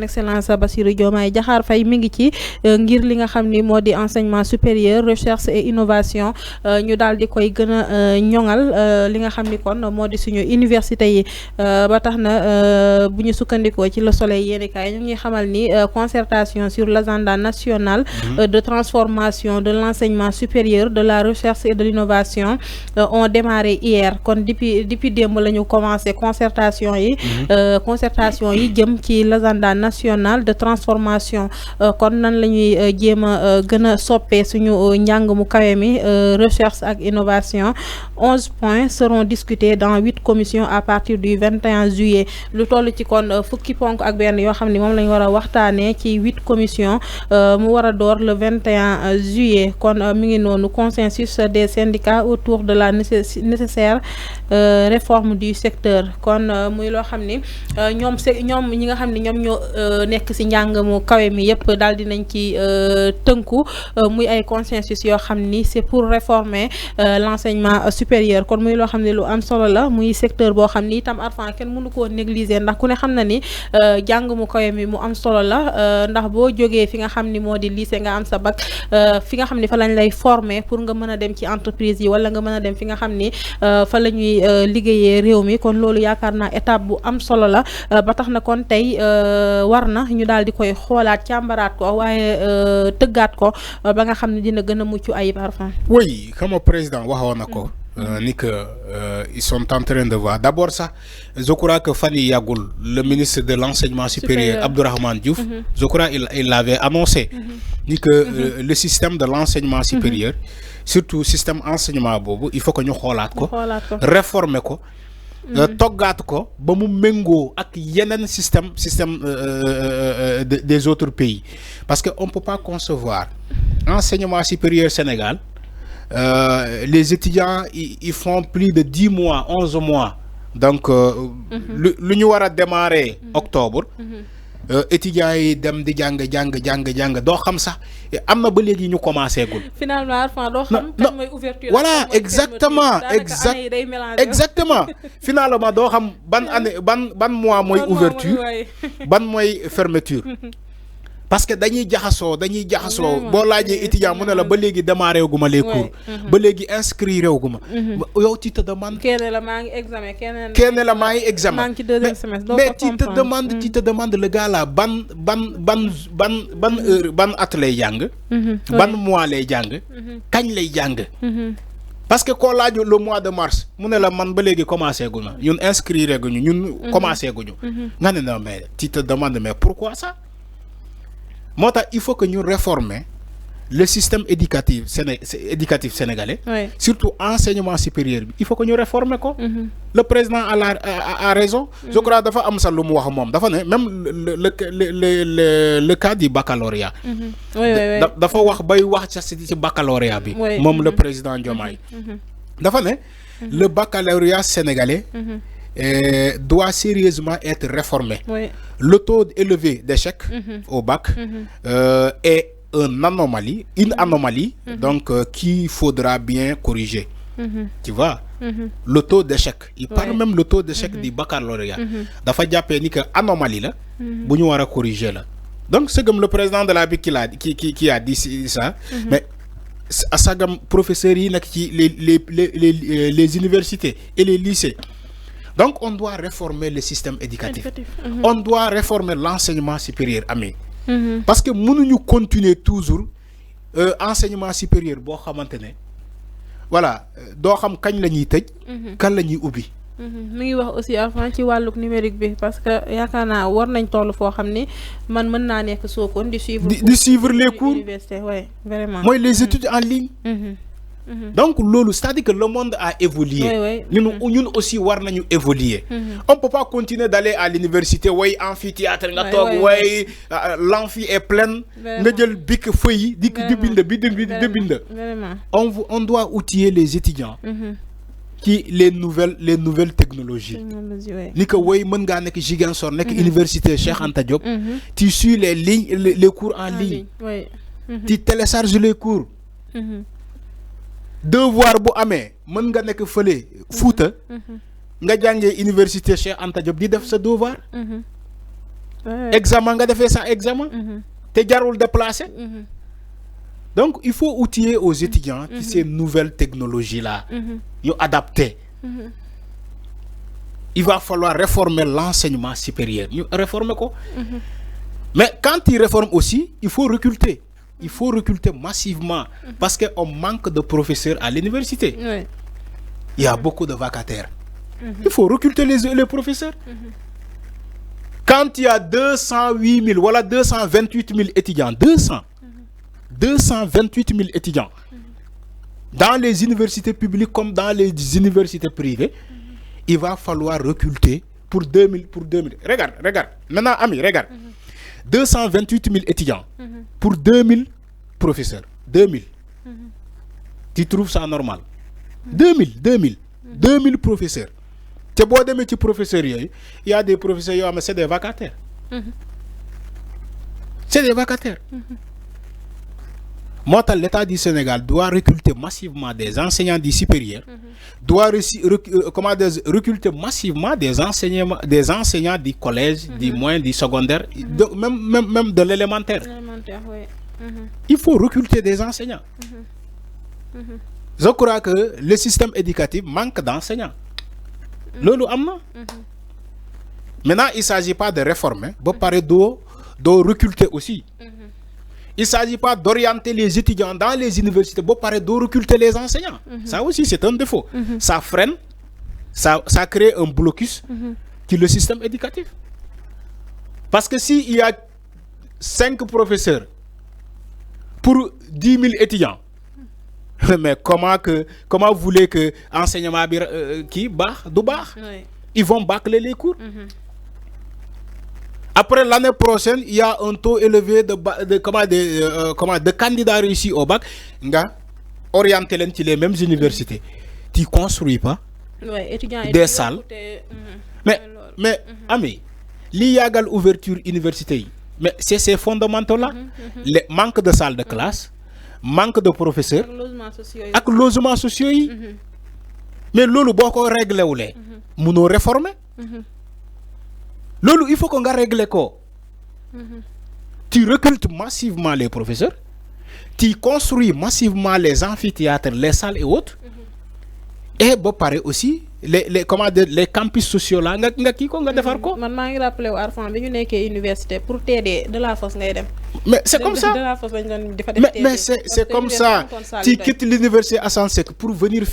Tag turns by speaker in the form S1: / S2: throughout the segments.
S1: son excellence Bassirou Diomaye Diakhar Faye mi ngi ci ngir li nga xam ni moo di enseignement supérieur recherche et innovation ñu daal di koy gën a ñoŋal li nga xam ni kon moo di suñu université yi ba tax na bu ñu sukkandikoo ci Le Soleil yéenekaay ñu ngi xamal ni concertation sur l'agenda national de transformation de l'enseignement supérieur de la recherche et de l'innovation ont démarré hier kon depuis démb la ñu commencé concertation yi jëm ci l'agenda national de transformation kon nan la ñuy jéem a gën a soppee suñu njàng mu kawe mi recherche ak innovation 11 points seront discutés dans 8 commissions à partir du 21 juillet lu toll ci kon fukki ponk ak benn yoo xam ni moom lañ war a waxtaanee ci 8 commissions mu war a door le 21 juillet kon mi ngi noonu consensus des syndicats autour de la nécessaire réforme du secteur kon muy loo xam ni ñoom ñi nga xam ni ñoom ñoo nekk ci njàng mu kawe mi yépp daal dinañ ci tënku muy ay consensus yoo xam ni c'est pour réformer l'enseignement supérieur kon muy loo xam ne lu am solo la muy secteur boo xam ni itam arfan kenn mënu koo négliger ndax ku ne xam na ni jàng mu kawe mi mu am solo la ndax boo jógee fi nga xam ni moo di lycée nga am sa bac fi nga xam ni fa lañ lay former pour nga mën a dem ci entreprise yi wala nga mën a dem fi nga xam ni fa la ñuy liggéeyee réew mi kon loolu yaakaar naa étape bu am solo la ba tax na kon tey war na ñu daal di koy xoolaat càmbaraat ko waaye tëggaat ko ba nga xam ne dina gën a mucc ayib arfan.
S2: Oui, comme président waxoon na ko ni que ils sont en train de voir d'abord ça je crois que Fani Yagoul le ministre de l'enseignement supérieur Abdourahmane Diouf je crois il l'avait annoncé ni que le système de l'enseignement supérieur surtout système enseignement boobu il faut que ñu xoolaat ko réformer ko toggaat ko ba mu méngoo ak yeneen système des autres pays parce que on peut pas concevoir enseignement supérieur Sénégal les étudiants ils font plus de 10 mois 11 mois donc lu ñu war a démarrer octobre étudiants yi dem di jàng doo xam sax am na ba léegi ñu commencé gul.
S1: finalement doo xam kan mooy ouverture.
S2: voilà exactement finalement doo xam ban année ban mois mooy ouverture ban mooy fermeture. parce que dañuy jaxasoo boo laajee étudiant mu ne la ba léegi démarré gu ma les cours ba léegi inscrire gu ma yow tu te demandes
S1: kenn la maa ngi examen
S2: maa ngi
S1: ci deuxième semestre
S2: mais tu te demandes le gars là ban heure ban at lay jàng ban mois lay jàng kañ lay jàng parce que koo laaju le mois de mars mu ne la man ba léegi commencé gu ma ñun inscrire gu ñu ñun commencé gu ñu nga ne non mais tu te demandes mais pourquoi ça moo tax il faut que ñu réformer le système éducatif sénégalais surtout enseignement supérieur bi il faut que ñu réformer ko le président a raison je crois dafa am sax lu mu wax moom dafa ne même le cas du baccalauréat dafa wax bay wax ci baccalauréat bi moom le président Diomaye dafa ne le baccalauréat sénégalais doit sérieusement être réformé. Le taux élevé d'échec au bac est une anomalie donc qu'il faudra bien corriger. Tu vois le taux d'échec il parle même le taux d'échec du baccalauréat dafa jàppee ni que anomalie la bu ñu war a corriger la donc c'est comme le président de la BIC qui a dit ça mais sagam professeurs yi nag ci les universités et les lycées. Donc on doit réformer le système éducatif. On doit réformer l'enseignement supérieur ami parce que mënuñu continuer toujours enseignement supérieur boo xamante ne voilà doo xam kañ la ñuy tëj kan la ñuy ubbi
S1: mi ngi wax aussi avant ci wàlluk numérique bi parce que yaakaar naa war nañ toll foo xam ni man mën naa nekk Sokone di suivre
S2: les cours
S1: université vraiment
S2: mooy les études en ligne donc loolu c'est-à-dire que le monde a évolué ñun aussi war nañu évoluer on peut pas continuer d'aller à l'université amphithéâtre nga toog l'amphi est plein nga jël bic feuille di bind on doit outiller les étudiants qui les nouvelles technologies ni que mën ngaa nekk Ziguinchor nekk université Cheikh Anta Diop tu suis les cours en ligne tu télécharges les cours devoir bu amee mën nga nekk fële Fouta nga jàngee université Cheikh Anta Diop di def sa devoir examen nga defee ça examen te jarul déplacer donc il faut outiller aux étudiants ci ces nouvelles technologies là ñu adapter il va falloir réformer l'enseignement supérieur ñu réformer ko mais quand il réforme aussi il faut recruter massivement parce qu'on manque de professeurs à l'université. Il y a beaucoup de vacataires. Il faut recruter les professeurs. Quand il y a 208 000, voilà 228 000 étudiants, 228 000 étudiants, dans les universités publiques comme dans les universités privées, il va falloir recruter pour 2000. Regarde, maintenant, Ami, regarde. 228 000 étudiants pour 2000 professeurs. 2000. Tu trouves ça normal? 2000 professeurs. Tu vois des petits professeurs, il y a des professeurs, c'est des vacataires. C'est des vacataires. Moi, l'État du Sénégal doit recruter massivement des enseignants du supérieur, doit recruter massivement des enseignants du collège, du moyen, du secondaire, même de l'élémentaire. Il faut recruter des enseignants. Je crois que le système éducatif manque d'enseignants. Maintenant, il ne s'agit pas de réformer, mais de recruter aussi. Il ne s'agit pas d'orienter les étudiants dans les universités pour parler de recruter les enseignants. Ça aussi, c'est un défaut. Ça freine, ça crée un blocus qui le système éducatif. Parce que s'il y a 5 professeurs pour 10 000 étudiants, mais comment vous voulez que l'enseignement qui ils vont bâcler les cours. Après l'année prochaine, il y a un taux élevé de candidats réussis au bac. Orienté les mêmes universités. Tu ne construis pas des salles. Mais Ami, l'illégal ouverture universitaire, mais c'est ces fondamentaux-là. Le manque de salles de classe, manque de professeurs, avec logements sociaux. Mais lolo boko régler ou les, nous réformer. Lolo, il faut qu'on règle quoi. Tu recrutes massivement les professeurs, tu construis massivement les amphithéâtres, les salles et autres. Et bon, pareil aussi, les campus sociaux là,
S1: man rappelé au Arfan bi ñu nekkee université pour t'aider de la force ngay dem.
S2: Mais c'est comme ça. Mais c'est comme ça. Tu quittes l'université Assane Seck pour venir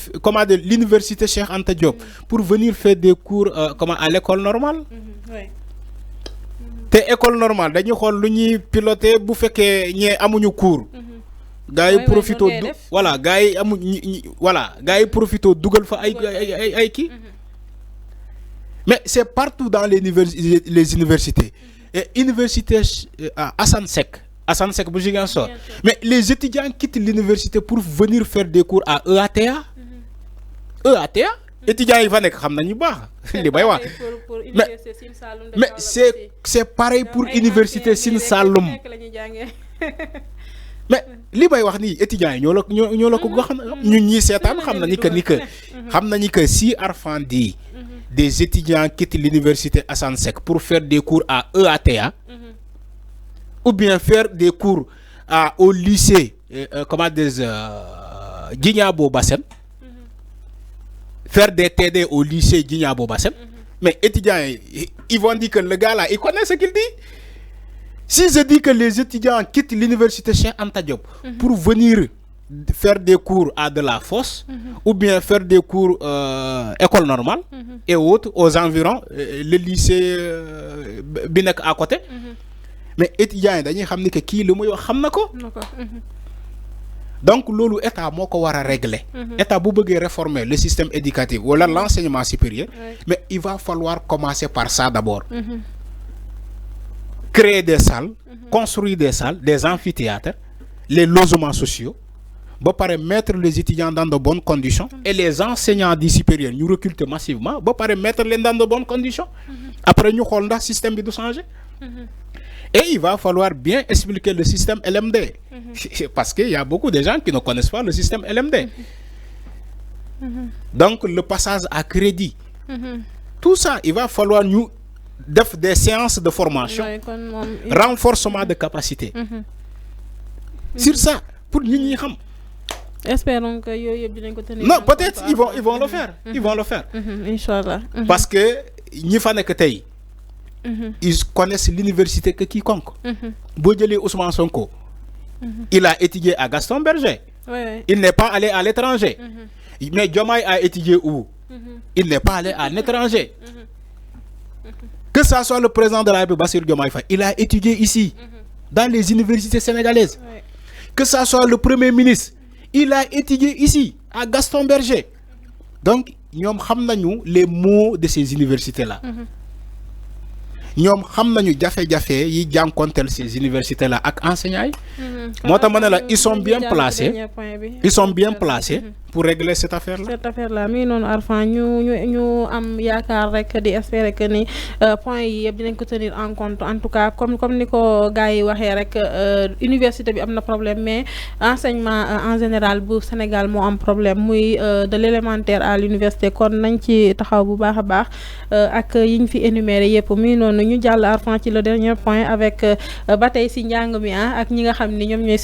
S2: l'université Cheikh Anta Diop pour venir faire des cours à l'école normale. Te école normale dañu xol lu ñuy piloter bu féké ñé amuñu cours. Gaay profito voilà gaay gaay profito dugal fa ay ki. Mais c'est partout dans les universités. Et université Assane Seck bu Ziguinchor. Mais les étudiants quittent l'université pour venir faire des cours à EATA. EATA étudiants ils vont nek xam nañu baax li bay wax. Mais c'est pareil pour université Sine Saloum. Mais li bay wax ni étudiants yi ñoo la ko wax ñun ñi sétane xam nañu que si Arfan dit des étudiants quittent l'université Assane Seck pour faire des cours à EATA ou bien faire des cours au lycée Djignabo Bassène, faire des TD au lycée Djignabo Bassène. Mais étudiants, ils vont dire que le gars là, il connaît ce qu'il dit. Si je dis que les étudiants quittent l'université Cheikh Anta Diop pour venir faire des cours à de la fosse ou bien faire des cours école normale et autres aux environs, le lycée Binek à côté. Mais étudiants, dañuy xamni que ki lu muy wax xam nako. Donc lolu état moko wara régler. État bu bëggé réformer le système éducatif ou l'enseignement supérieur, mais il va falloir commencer par ça d'abord. Créer des salles, construire des salles, des amphithéâtres, les logements sociaux, pour mettre les étudiants dans de bonnes conditions et les enseignants du supérieur nous recrutent massivement pour mettre les dans de bonnes conditions. Après nous avons le système de changer. Et il va falloir bien expliquer le système LMD. Parce qu'il y a beaucoup de gens qui ne connaissent pas le système LMD. Donc le passage à crédit. Tout ça, il va falloir nous des séances de formation, renforcement de capacité. Sur ça, pour nous,
S1: espérons que yoyep dinañ ko tenir.
S2: Non, peut-être ils vont le faire. Ils vont le faire.
S1: Inch'Allah.
S2: Parce que ñi fa nek tay ils connaissent l'université que quiconque. Bo jëlé Ousmane Sonko, il a étudié à Gaston Berger. Il n'est pas allé à l'étranger. Mais Diomaye a étudié où? Il n'est pas allé à l'étranger. Que ça soit le président de la République Bassirou Diomaye Faye, il a étudié ici, dans les universités sénégalaises. Que ça soit le premier ministre, il a étudié ici, à Gaston Berger. Donc, nous savons les mots de ces universités-là. Nous savons yi jankontel ces universités-là ak enseignants. Ils sont bien placés. Ils sont bien placés pour régler cette affaire-là.
S1: Cette affaire-là, mais non Arfan ñu am yaakaar rek di espérer que ni point yi yeb dinañ ko tenir en compte. En tout cas comme niko gaay yi waxé rek université bi amna problème mais enseignement en général bu Sénégal mo am problème muy de l'élémentaire à l'université kon nañ ci taxaw bu baaxa baax ak yiñ fi énumérer yépp mi non ñu jall Arfan ci le dernier point avec batay ci njàng mi ak ñi nga xamni ñom ñoy